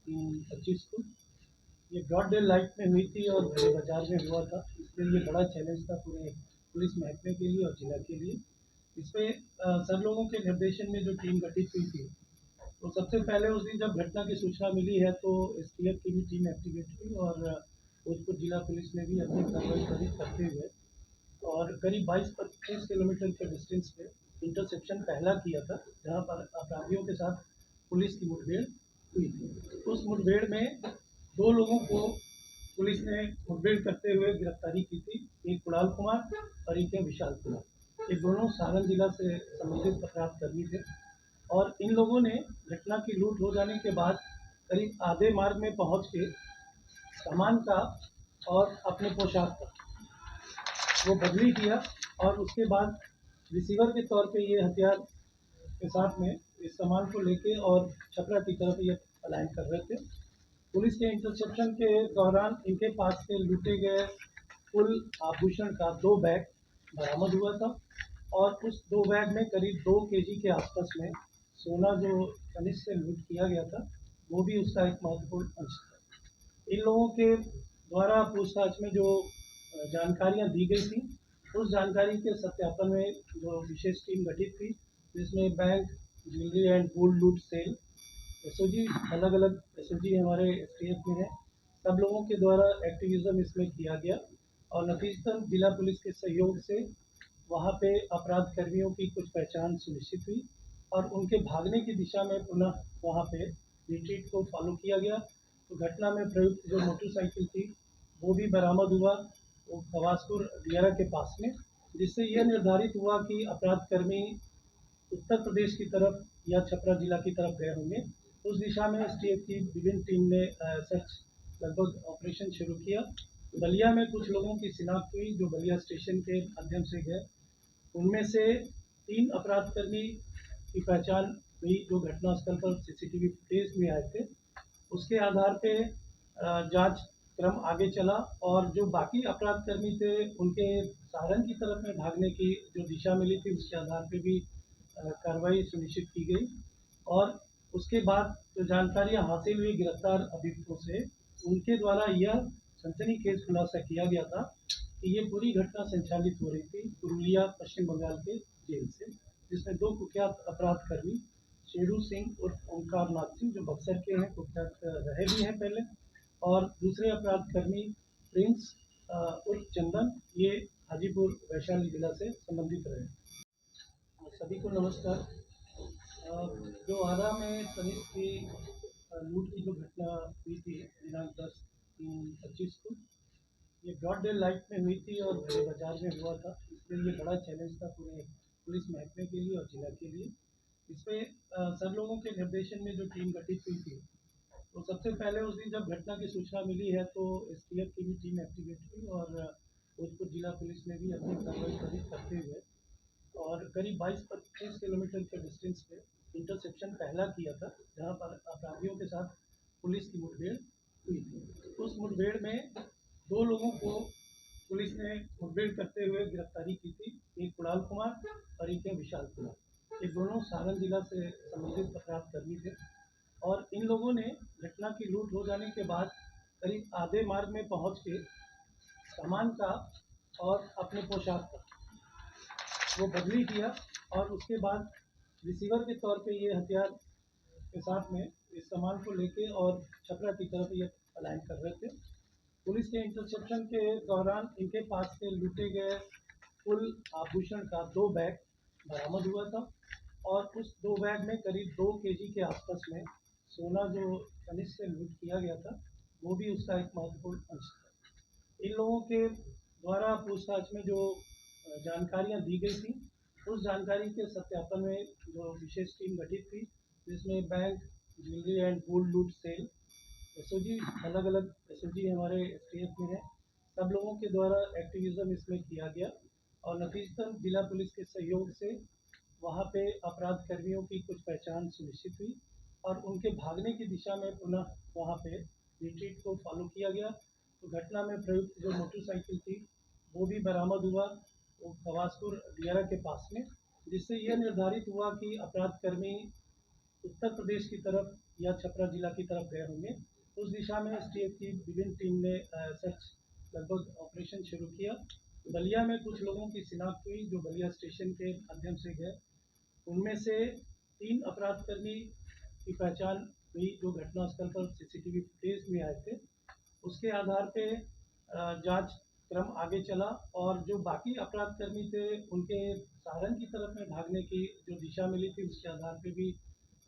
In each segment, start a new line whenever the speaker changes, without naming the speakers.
10/10/25 को ये broad day light में हुई थी और बड़े बाजार में हुआ था। इसलिए ये बड़ा चैलेंज था पूरे पुलिस महकमे के लिए और जिला के लिए। इसमें सब लोगों के निर्देशन में जो टीम गठित हुई थी, तो सबसे पहले उस दिन जब घटना की सूचना मिली है तो एसटीएफ की भी टीम एक्टिवेट हुई और भोजपुर जिला पुलिस ने भी अपनी कार्रवाई करते हुए और करीब 22-25 किलोमीटर के डिस्टेंस पे इंटरसेप्शन पहला किया था, जहां पर अपराधियों के साथ पुलिस की मुठभेड़ हुई थी। उस मुठभेड़ में 2 लोगों को पुलिस ने मुठभेड़ करते हुए गिरफ्तारी की थी। एक कुणाल कुमार और एक है विशाल कुमार। ये दोनों सारण जिला से संबंधित अपराधकर्मी थे और इन लोगों ने घटना की लूट हो जाने के बाद करीब आधे मार्ग में पहुंच के सामान का और अपने पोशाक का वो बदली किया और उसके बाद रिसीवर के तौर पे ये हथियार के साथ में इस सामान को लेके और छपरा की तरफ ये पलायन कर रहे थे। पुलिस के इंटरसेप्शन के दौरान इनके पास से लूटे गए कुल आभूषण का 2 बैग बरामद हुआ था और उस 2 बैग में करीब 2 केजी के आसपास में सोना जो खनिज से लूट किया गया था, वो भी उसका एक महत्वपूर्ण अंश था। इन लोगों के द्वारा पूछताछ में जो जानकारियाँ दी गई थी, उस जानकारी के सत्यापन में जो विशेष टीम गठित थी, जिसमें बैंक, ज्वेलरी एंड गोल्ड लूट सेल, एसओजी, अलग-अलग एसओजी हमारे एसटीएफ में है, सब लोगों के द्वारा एक्टिविज़्म इसमें किया गया और नतीजतन जिला पुलिस के सहयोग से वहाँ पे अपराध कर्मियों की कुछ पहचान सुनिश्चित हुई और उनके भागने की दिशा में पुनः वहाँ पे रिट्रीट को फॉलो किया गया। तो घटना में प्रयुक्त जो मोटरसाइकिल थी, वो भी बरामद हुआ, वो खवासपुर दियारा के पास में, जिससे यह निर्धारित हुआ कि अपराध कर्मी उत्तर प्रदेश की तरफ या छपरा जिला की तरफ गए होंगे। उस दिशा में एसटीएफ की विभिन्न टीम ने सर्च लगभग ऑपरेशन शुरू किया। बलिया में कुछ लोगों की शिनाख्त हुई जो बलिया स्टेशन के माध्यम से गए। उनमें से 3 अपराधकर्मी की पहचान हुई जो घटनास्थल पर सीसीटीवी फुटेज में आए थे। उसके आधार पे जांच क्रम आगे चला और जो बाकी अपराधकर्मी थे उनके सारण की तरफ में भागने की जो दिशा मिली थी उसके आधार पे भी कार्रवाई सुनिश्चित की गई और उसके बाद जो जानकारियां हासिल हुई गिरफ्तार अभियुक्तों से, उनके द्वारा यह सनसनीखेज खुलासा किया गया था कि ये पूरी घटना संचालित हो रही थी पुरुलिया पश्चिम बंगाल के जेल से, जिसमें 2 कुख्यात अपराधकर्मी शेरू सिंह उर्फ ओंकार नाथ सिंह जो बक्सर के हैं, कुख्यात रहे भी हैं पहले, और दूसरे अपराधकर्मी प्रिंस उर्फ चंदन, ये हाजीपुर वैशाली जिला से संबंधित रहे। सभी को नमस्कार। जो आरा में तनिष्क की लूट की जो घटना हुई थी दिनांक 10/3/25 को, ये ब्रॉड डे लाइट में हुई थी और बड़े बाजार में हुआ था। इसलिए ये बड़ा चैलेंज था पूरे पुलिस महकमे के लिए और जिला के लिए। इसमें सब लोगों के निर्देशन में जो टीम गठित हुई थी, तो सबसे पहले उस दिन जब घटना की सूचना मिली है तो एसटीएफ की भी टीम एक्टिवेट हुई और भोजपुर जिला पुलिस ने भी अपनी कार्रवाई करते हुए और करीब 22-25 किलोमीटर के डिस्टेंस पे इंटरसेप्शन पहला किया था, जहां पर अपराधियों के साथ पुलिस की मुठभेड़ हुई थी। उस मुठभेड़ में 2 लोगों को पुलिस ने मुठभेड़ करते हुए गिरफ्तारी की थी। एक कुणाल कुमार और एक है विशाल कुमार। ये दोनों सारण जिला से संबंधित अपराधकर्मी थे और इन लोगों ने घटना की लूट हो जाने के बाद करीब आधे मार्ग में पहुंच के सामान का और अपने पोशाक का वो बदली किया और उसके बाद रिसीवर के तौर पे ये हथियार के साथ में इस सामान को लेके और छपरा की तरफ ये पलायन कर रहे थे। पुलिस के इंटरसेप्शन के दौरान इनके पास से लूटे गए कुल आभूषण का 2 बैग बरामद हुआ था और उस 2 बैग में करीब 2 केजी के आसपास में सोना जो खनिज से लूट किया गया था, वो भी उसका एक महत्वपूर्ण अंश था। इन लोगों के द्वारा पूछताछ में जो जानकारियाँ दी गई थी, उस जानकारी के सत्यापन में जो विशेष टीम गठित थी, जिसमें बैंक, ज्वेलरी एंड गोल्ड लूट सेल, एसओजी, अलग-अलग एसओजी हमारे एसटीएफ में है, सब लोगों के द्वारा एक्टिविज़्म इसमें किया गया और नतीजतन जिला पुलिस के सहयोग से वहाँ पे अपराध कर्मियों की कुछ पहचान सुनिश्चित हुई और उनके भागने की दिशा में पुनः वहाँ पे रिट्रीट को फॉलो किया गया। तो घटना में प्रयुक्त जो मोटरसाइकिल थी, वो भी बरामद हुआ, वो खवासपुर दियारा के पास में, जिससे यह निर्धारित हुआ कि अपराध कर्मी उत्तर प्रदेश की तरफ या छपरा जिला की तरफ गए होंगे। उस दिशा में एसटीएफ की विभिन्न टीम ने सर्च लगभग ऑपरेशन शुरू किया। बलिया में कुछ लोगों की शिनाख्त हुई जो बलिया स्टेशन के माध्यम से गए। उनमें से 3 अपराधकर्मी की पहचान हुई जो घटनास्थल पर सीसीटीवी फुटेज में आए थे। उसके आधार पे जांच क्रम आगे चला और जो बाकी अपराधकर्मी थे उनके सारण की तरफ में भागने की जो दिशा मिली थी उसके आधार पे भी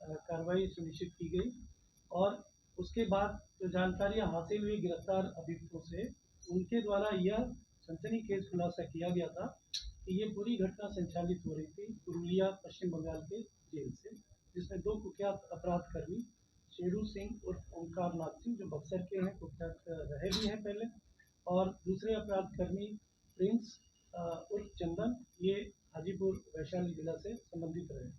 कार्रवाई सुनिश्चित की गई। और उसके बाद जो जानकारियां हासिल हुई गिरफ्तार अभियुक्तों से, उनके द्वारा यह सनसनीखेज खुलासा किया गया था कि ये पूरी घटना संचालित हो रही थी पुरुलिया पश्चिम बंगाल के जेल से, जिसमें 2 कुख्यात अपराधकर्मी शेरू सिंह उर्फ ओंकार नाथ सिंह जो बक्सर के हैं, कुख्यात रहे भी हैं पहले, और दूसरे अपराधकर्मी प्रिंस उर्फ चंदन, ये हाजीपुर वैशाली जिला से संबंधित रहे।